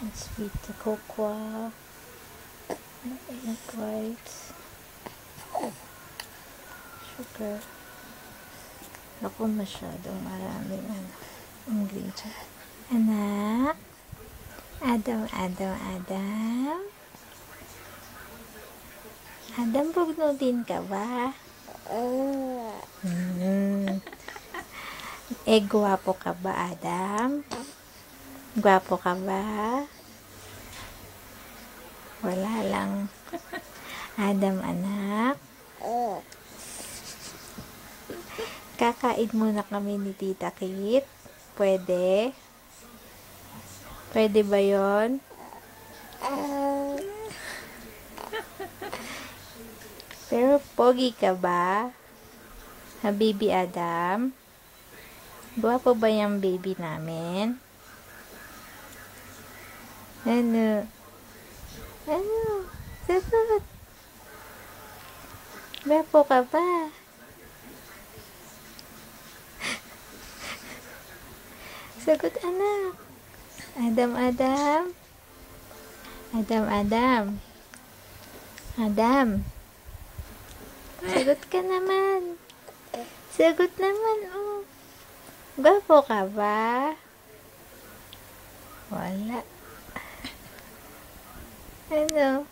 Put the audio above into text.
and sweet cocoa, egg whites, sugar. Ako masyadong maraming ingredient. Anak, Adam, bugno din ka ba? Gwapo ka ba, Adam? Gwapo ka ba? Wala lang. Adam, anak. Kakain muna kami ni Tita Kit. Pwede? Pwede ba yon? Pero pogi ka ba? Baby Adam? Gwapo ba yung baby namin? Ano? Sagot. Gwapo ka ba? Sagot, anak. Adam. Sagot ka naman. Sagot naman, oh. Gwapo ka ba? Wala. Ano?